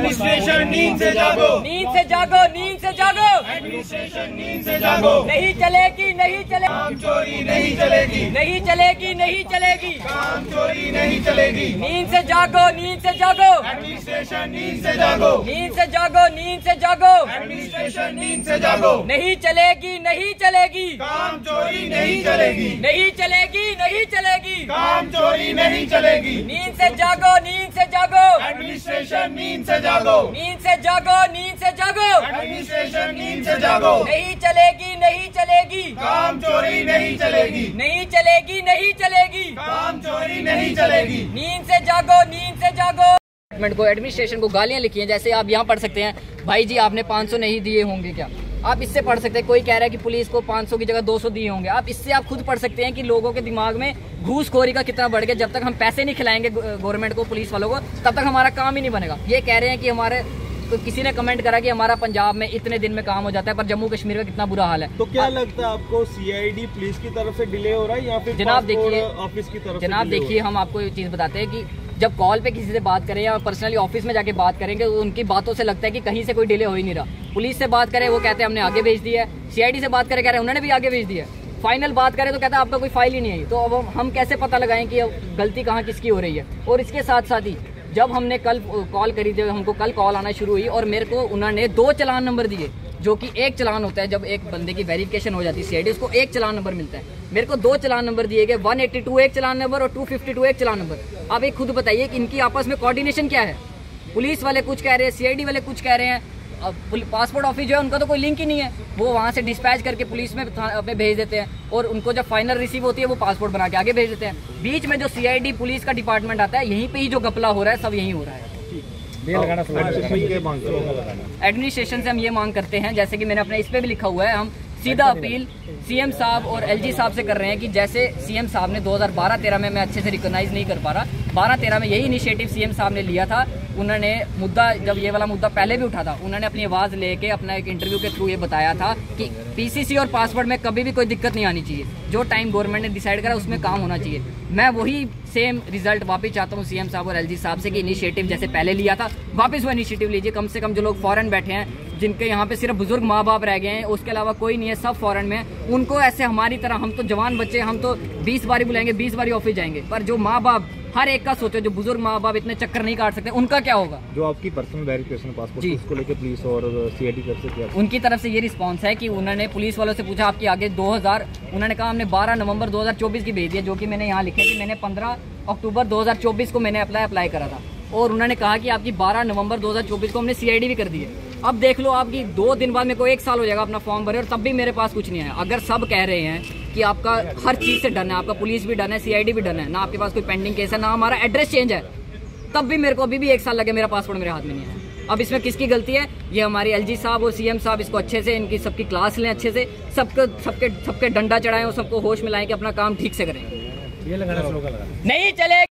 Administration नींद से जागो, नींद से जागो, नींद से जागो। एडमिनिस्ट्रेशन नींद से जागो। नहीं चलेगी, नहीं चलेगी, काम चोरी नहीं चलेगी, नहीं चलेगी, नहीं चलेगी, काम चोरी नहीं चलेगी। नींद से जागो, नींद से जागो, एडमिनिस्ट्रेशन नींद से जागो, नींद से जागो, नींद से जागो। एडमिनिस्ट्रेशन नींद से जागो। नहीं चलेगी, नहीं चलेगी, काम चोरी नहीं चलेगी, नहीं चलेगी, नहीं चलेगी, काम चोरी नहीं चलेगी। नींद से जागो, नींद से जागो, एडमिनिस्ट्रेशन नींद से जागो, नींद से जागो, नींद से जागो। एडमिनिस्ट्रेशन नींद से जागो। नहीं चलेगी, नहीं चलेगी, काम चोरी नहीं चलेगी, नहीं चलेगी, नहीं चलेगी, काम चोरी नहीं चलेगी। नींद से जागो, नींद से जागो। को एडमिनिस्ट्रेशन को गालियां लिखी हैं, जैसे आप यहाँ पढ़ सकते हैं, भाई जी आपने 500 नहीं दिए होंगे क्या। आप इससे पढ़ सकते हैं, कोई कह रहा है कि पुलिस को 500 की जगह 200 दिए होंगे। आप इससे आप खुद पढ़ सकते हैं कि लोगों के दिमाग में घूसखोरी का कितना बढ़ गया। जब तक हम पैसे नहीं खिलाएंगे गवर्नमेंट को, पुलिस वालों को, तब तक हमारा काम ही नहीं बनेगा। ये कह रहे हैं कि हमारे, तो किसी ने कमेंट करा कि हमारा पंजाब में इतने दिन में काम हो जाता है, पर जम्मू कश्मीर का कितना बुरा हाल है। तो क्या लगता है आपको, सीआईडी पुलिस की तरफ से डिले हो रहा है या फिर जनाब देखिए, ऑफिस की तरफ? जनाब देखिए, हम आपको एक चीज़ बताते हैं कि जब कॉल पे किसी से बात करें या पर्सनली ऑफिस में जाके बात करेंगे, तो उनकी बातों से लगता है कि कहीं से कोई डिले हो ही नहीं रहा। पुलिस से बात करें, वो कहते हैं हमने आगे भेज दिया है। सीआईडी से बात करें, कह रहे हैं उन्होंने भी आगे भेज दिया है। फाइनल बात करें तो कहता है आपका कोई फाइल ही नहीं आई। तो अब हम कैसे पता लगाएं कि गलती कहाँ किसकी हो रही है। और इसके साथ साथ ही जब हमने कल कॉल करी थी, हमको कल कॉल आना शुरू हुई और मेरे को उन्होंने 2 चालान नंबर दिए, जो कि एक चालान होता है। जब एक बंदे की वेरिफिकेशन हो जाती है सीआईडी, उसको एक चालान नंबर मिलता है। मेरे को 2 चालान नंबर दिए गए, 182 एक चालान नंबर और 252 एक चालान नंबर। आप एक खुद बताइए कि इनकी आपस में कोऑर्डिनेशन क्या है। पुलिस वाले कुछ कह रहे हैं, सीआईडी वाले कुछ कह रहे हैं। पासपोर्ट ऑफिस जो है उनका तो कोई लिंक ही नहीं है। वो वहाँ से डिस्पैच करके पुलिस में भेज देते हैं और उनको जब फाइनल रिसीव होती है वो पासपोर्ट बना के आगे भेज देते हैं। बीच में जो सीआईडी पुलिस का डिपार्टमेंट आता है, यहीं पे ही जो घपला हो रहा है, सब यहीं हो रहा है। एडमिनिस्ट्रेशन से हम ये मांग करते हैं, जैसे कि मैंने अपने इस पे भी लिखा हुआ है, हम सीधा अपील सीएम साहब और एलजी साहब से कर रहे हैं कि जैसे सीएम साहब ने 2012-13 में, मैं अच्छे से रिकॉग्नाइज नहीं कर पा रहा, 12-13 में यही इनिशिएटिव सीएम साहब ने लिया था। उन्होंने मुद्दा, जब ये वाला मुद्दा पहले भी उठा था, उन्होंने अपनी आवाज़ लेके अपना एक इंटरव्यू के थ्रू ये बताया था कि पीसीसी और पासवर्ड में कभी भी कोई दिक्कत नहीं आनी चाहिए। जो टाइम गवर्नमेंट ने डिसाइड करा उसमें काम होना चाहिए। मैं वही सेम रिजल्ट वापस चाहता हूँ सीएम साहब और एलजी साहब से कि इनिशिएटिव जैसे पहले लिया था, वापस वो इनिशिएटिव लीजिए। कम से कम जो लोग फॉरेन बैठे हैं, जिनके यहाँ पे सिर्फ बुजुर्ग माँ बाप रह गए हैं, उसके अलावा कोई नहीं है, सब फॉरेन में, उनको ऐसे हमारी तरह, हम तो जवान बच्चे, हम तो 20 बारी बुलाएंगे, 20 बारी ऑफिस जाएंगे, पर जो माँ बाप, हर एक का सोचो, जो बुजुर्ग माँ बाप इतने चक्कर नहीं काट सकते, उन्का क्या होगा। जो आपकी पर्सनल वेरिफिकेशन पासपोर्ट, उसको लेकर पुलिस और सीआईडी तरफ से क्या, उनकी तरफ से ये रिस्पांस है कि उन्होंने पुलिस वालों से पूछा आपकी आगे 2000, उन्होंने कहा हमने 12 नवंबर 2024 की भेज दी है, जो कि मैंने यहाँ लिखा है कि मैंने 15 अक्टूबर 2024 को मैंने अप्लाई करा था। और उन्होंने कहा कि आपकी 12 नवंबर 2024 को हमने सीआईडी भी कर दी है। अब देख लो, आपकी 2 दिन बाद मेरे को 1 साल हो जाएगा अपना फॉर्म भरे और तब भी मेरे पास कुछ नहीं है। अगर सब कह रहे हैं कि आपका हर चीज़ से डन है, आपका पुलिस भी डन है, सीआईडी भी डन है, ना आपके पास कोई पेंडिंग केस है, ना हमारा एड्रेस चेंज है, तब भी मेरे को अभी भी 1 साल लगे, मेरा पासपोर्ट मेरे हाथ में नहीं है। अब इसमें किसकी गलती है? ये हमारी एलजी साहब और सीएम साहब इसको अच्छे से, इनकी सबकी क्लास लें, अच्छे से सबके डंडा चढ़ाएं और सबको होश में लाएं कि अपना काम ठीक से करें। ये लगाना, नहीं चलेगी।